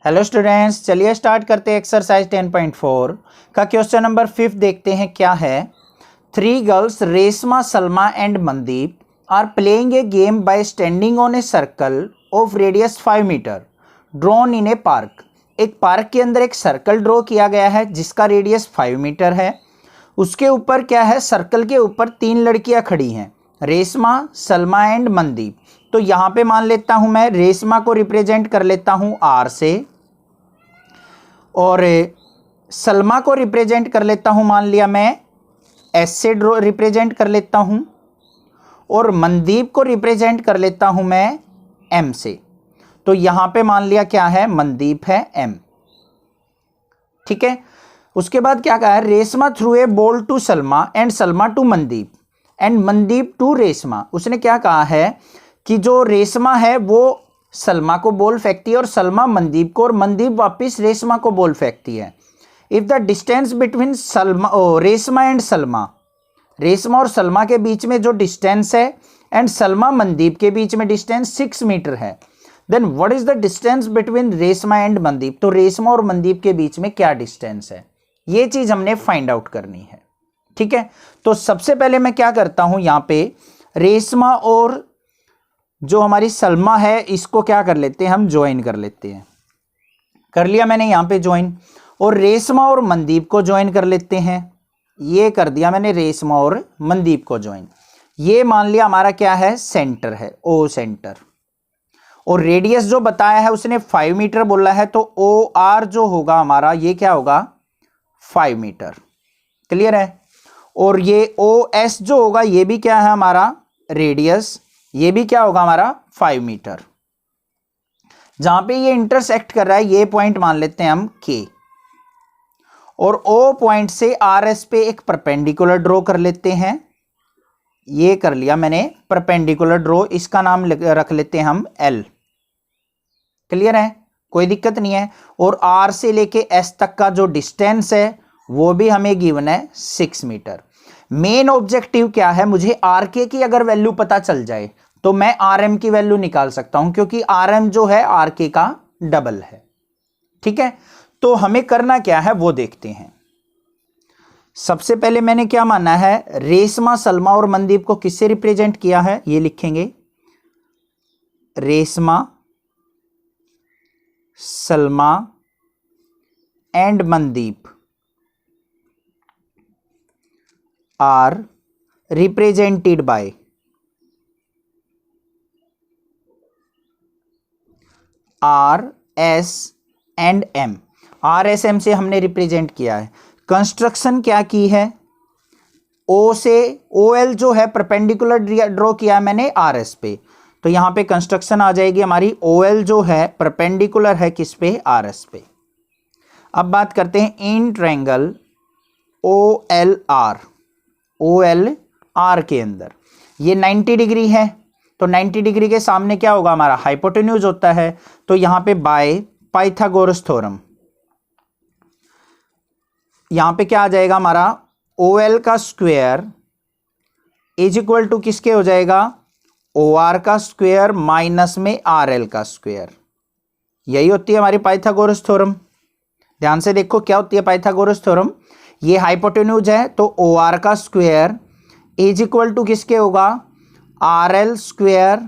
Hello students, चलिए start करते हैं एक्सरसाइज 10.4 का क्वेश्चन नंबर 5 देखते हैं क्या है। 3 girls Reshma, Salma and Mandeep are playing a game by standing on a circle of radius 5 metre drawn in a park. एक पार्क के अंदर एक सर्कल ड्रॉ किया गया है जिसका रेडियस 5 मीटर है। उसके ऊपर क्या है, सर्कल के ऊपर 3 लड़कियां खड़ी हैं, रेशमा, सलमा एंड मनदीप। तो यहाँ पे मान लेता हूँ मैं रेशमा को रिप्रेजेंट कर लेता हूँ आर से, और सलमा को रिप्रेजेंट कर लेता हूँ, मान लिया मैं एस से रिप्रेजेंट कर लेता हूँ, और मनदीप को रिप्रेजेंट कर लेता हूँ मैं एम से। तो यहाँ पे मान लिया क्या है, मनदीप है एम। ठीक है। उसके बाद क्या कहा है, Reshma threw a ball to Salma and Salma to Mandeep and Mandeep to Reshma. उसने क्या कहा है कि जो रेशमा है वो सलमा को बॉल फेंकती है और सलमा मनदीप को, और मनदीप वापस रेशमा को बॉल फेंकती है। If the distance between Reshma and Salma, Reshma और सलमा के बीच में जो डिस्टेंस है एंड सलमा मनदीप के बीच में डिस्टेंस 6 मीटर है, then what is the distance between Reshma and Mandeep. तो रेशमा और मनदीप के बीच में क्या डिस्टेंस है, ये चीज हमने फाइंड आउट करनी है। ठीक है। तो सबसे पहले मैं क्या करता हूं, यहां पे रेशमा और जो हमारी सलमा है इसको क्या कर लेते हैं, हम ज्वाइन कर लेते हैं। कर लिया मैंने यहां पे ज्वाइन, और रेशमा और मनदीप को ज्वाइन कर लेते हैं। ये कर दिया मैंने, रेशमा और मनदीप को ज्वाइन। ये मान लिया हमारा क्या है, सेंटर है, ओ सेंटर। और रेडियस जो बताया है उसने 5 मीटर बोला है, तो ओ आर जो होगा हमारा, ये क्या होगा, 5 मीटर। क्लियर है। और ये ओ एस जो होगा ये भी क्या है हमारा रेडियस, ये भी क्या होगा हमारा 5 मीटर। जहां पे ये इंटरसेक्ट कर रहा है ये पॉइंट मान लेते हैं हम के, और ओ पॉइंट से आर एस पे एक परपेंडिकुलर ड्रॉ कर लेते हैं। ये कर लिया मैंने परपेंडिकुलर ड्रॉ, इसका नाम रख लेते हैं हम एल। क्लियर है, कोई दिक्कत नहीं है। और आर से लेके एस तक का जो डिस्टेंस है वो भी हमें गिवन है 6 मीटर। मेन ऑब्जेक्टिव क्या है, मुझे आर के की अगर वैल्यू पता चल जाए तो मैं आर एम की वैल्यू निकाल सकता हूं, क्योंकि आर एम जो है आर के का डबल है। ठीक है। तो हमें करना क्या है वो देखते हैं। सबसे पहले मैंने क्या माना है, रेशमा, सलमा और मनदीप को किससे रिप्रेजेंट किया है, ये लिखेंगे, Reshma, Salma and Mandeep are represented by R, S and M। R, S, M से हमने रिप्रेजेंट किया है। कंस्ट्रक्शन क्या की है, O से OL जो है परपेंडिकुलर ड्रॉ किया है मैंने आर एस पे, तो यहां पे कंस्ट्रक्शन आ जाएगी हमारी, OL जो है परपेंडिकुलर है किस पे, आर एस पे। अब बात करते हैं इन ट्रायंगल OLR, OLR के अंदर ये 90 डिग्री है, तो 90 डिग्री के सामने क्या होगा हमारा, हाइपोटेन्यूज होता है। तो यहां पे बाय पाइथागोरस थ्योरम, यहां पे क्या आ जाएगा हमारा, OL का स्क्वायर इज इक्वल टू किसके हो जाएगा, OR का स्क्वायर माइनस में RL का स्क्वायर। यही होती है हमारी पाइथागोरस थ्योरम। ध्यान से देखो क्या होती है पाइथागोरस थ्योरम, ये हाइपोटेन्यूज है तो OR का स्क्वायर इज इक्वल टू किसके होगा, RL स्क्वायर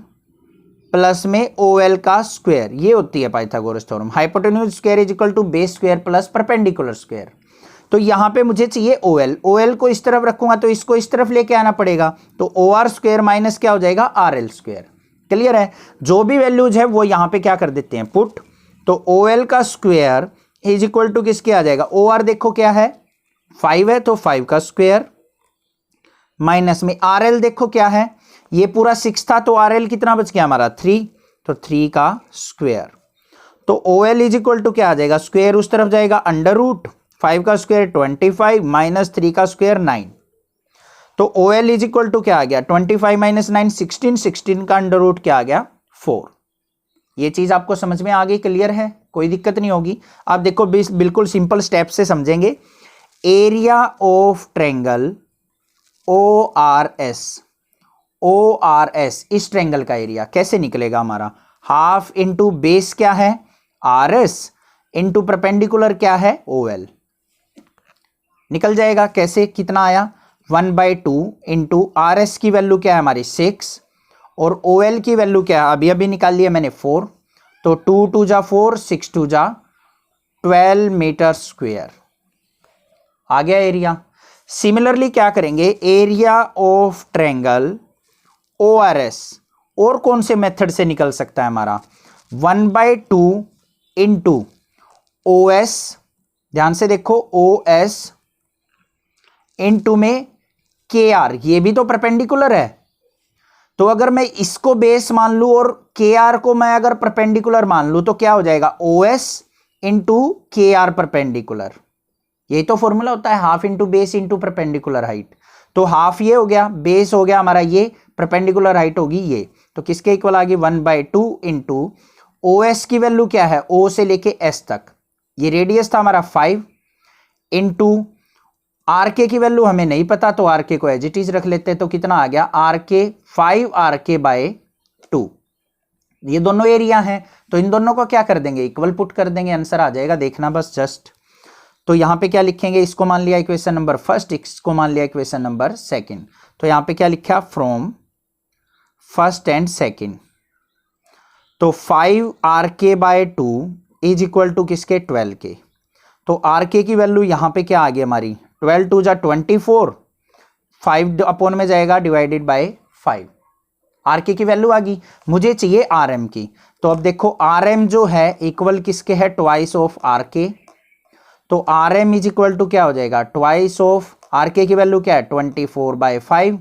प्लस में OL का स्क्वायर। ये होती है Pythagoras theorem, hypotenuse square is equal to base square plus perpendicular square. तो यहां पे मुझे चाहिए OL को इस तरफ रखूंगा तो इसको इस तरफ लेके आना पड़ेगा, तो OR स्क्वायर माइनस क्या हो जाएगा, RL स्क्वायर। क्लियर है। जो भी वैल्यूज है वो यहां पे क्या कर देते हैं, पुट। तो OL का स्क्वायर इज इक्वल टू किसके आ जाएगा, OR देखो क्या है 5 है तो 5 का स्क्वायर माइनस में RL देखो क्या है, ये पूरा 6 था तो RL कितना बच गया हमारा 3, तो 3 का स्क्वायर। तो OL इज इक्वल टू क्या आ जाएगा, स्क्वायर उस तरफ जाएगा, अंडर रूट 5 का स्क्वायर 25 माइनस 3 का स्क्वायर 9। तो OL इज इक्वल टू क्या आ गया, 25 माइनस 9 16, 16 का अंडर रूट क्या आ गया 4। ये चीज आपको समझ में आ गई, क्लियर है, कोई दिक्कत नहीं होगी। आप देखो बिल्कुल सिंपल स्टेप से समझेंगे। एरिया ऑफ ट्रायंगल ORS, इस ट्रायंगल का एरिया कैसे निकलेगा हमारा, हाफ इंटू बेस क्या है RS इंटू परपेंडिकुलर क्या है OL, निकल जाएगा कैसे, कितना आया 1/2 इंटू RS की वैल्यू क्या है हमारी 6 और OL की वैल्यू क्या है अभी अभी निकाल लिया मैंने 4, तो 2 2 जा 4, 6 2 जा 12 मीटर स्क्वायर आ गया एरिया। सिमिलरली क्या करेंगे, एरिया ऑफ ट्रायंगल ORS और कौन से मेथड से निकल सकता है हमारा 1/2 इंटू OS, ध्यान से देखो OS इंटू में KR, ये भी तो परपेंडिकुलर है, तो अगर मैं इसको बेस मान लूं और KR को मैं अगर परपेंडिकुलर मान लूं तो क्या हो जाएगा OS इंटू KR परपेंडिकुलर, यही तो फॉर्मूला होता है half into base into perpendicular height, तो हाफ ये हो गया, बेस हो गया हमारा ये, परपेंडिकुलर हाइट होगी ये, तो किसके इक्वल आ गई 1/2 इंटू OS की वैल्यू क्या है O से लेके S तक, ये रेडियस था हमारा 5 इंटू RK की वैल्यू हमें नहीं पता तो RK को एज इट इज रख लेते हैं, तो कितना आ गया RK 5RK/2, ये दोनों एरिया हैं तो इन दोनों को क्या कर देंगे इक्वल पुट कर देंगे, आंसर आ जाएगा, देखना बस जस्ट। तो यहां पे क्या लिखेंगे, इसको मान लिया इक्वेशन नंबर फर्स्ट, इसको मान लिया इक्वेशन नंबर सेकंड, तो यहां पे क्या लिखा फ्रॉम फर्स्ट एंड सेकंड, तो 5RK/2 इज इक्वल टू किसके 12K, तो RK की वैल्यू यहां पे क्या आ गई हमारी 12 2 जा 24, 5 अपॉन में जाएगा डिवाइडेड बाय 5, RK की वैल्यू आ गई, मुझे चाहिए RM की, तो अब देखो RM जो है इक्वल किसके है ट्वाइस ऑफ RK, तो RM इज इक्वल टू क्या हो जाएगा ट्वाइस ऑफ RK की वैल्यू क्या है 24/5,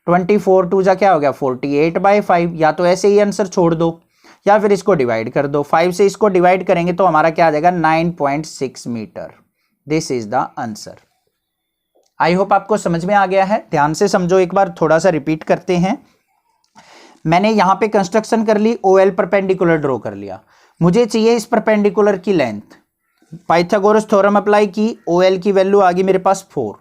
24 2 जा क्या हो गया 48/5, या तो ऐसे ही आंसर छोड़ दो या फिर इसको डिवाइड कर दो, 5 से इसको डिवाइड करेंगे तो हमारा क्या आ जाएगा 9.6 metre, this is the answer. I hope आपको समझ में आ गया है, ध्यान से समझो, एक बार थोड़ा सा रिपीट करते हैं। मैंने यहां पे कंस्ट्रक्शन कर ली, OL परपेंडिकुलर ड्रॉ कर लिया, मुझे चाहिए इस परपेंडिकुलर की लेंथ, पाइथागोरस थ्योरम अप्लाई की, OL की वैल्यू आ गई मेरे पास 4,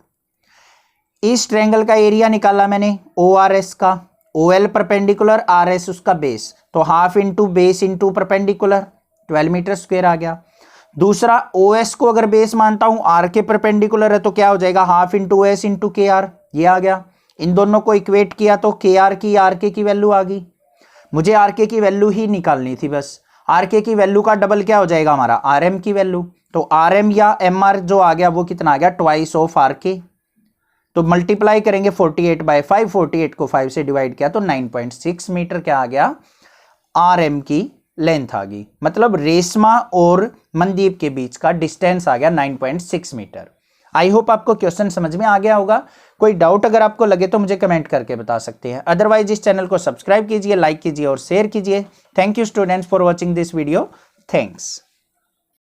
इस ट्रायंगल का एरिया निकाला मैंने ORS का, OL परपेंडिकुलर RS उसका बेस, तो half into base into perpendicular 12 metre square आ गया। दूसरा OS को अगर बेस मानता हूं RK परपेंडिकुलर है तो क्या हो जाएगा half into OS into KR, ये आ गया, इन दोनों को इक्वेट किया तो KR की RK की वैल्यू आ गई, मुझे RK की वैल्यू ही निकालनी थी बस, RK की वैल्यू का डबल क्या हो जाएगा हमारा RM की वैल्यू, तो RM या MR जो आ गया वो कितना आ गया ट्वाइस ऑफ RK, तो मल्टीप्लाई करेंगे 48/5, 48 को 5 से डिवाइड किया तो 9.6 मीटर क्या आ गया RM की लेंथ आ गई, मतलब रेशमा और मनदीप के बीच का डिस्टेंस आ गया 9.6 मीटर। आई होप आपको क्वेश्चन समझ में आ गया होगा, कोई डाउट अगर आपको लगे तो मुझे कमेंट करके बता सकते हैं, अदरवाइज इस चैनल को सब्सक्राइब कीजिए, लाइक कीजिए और शेयर कीजिए। Thank you students for watching this video, thanks.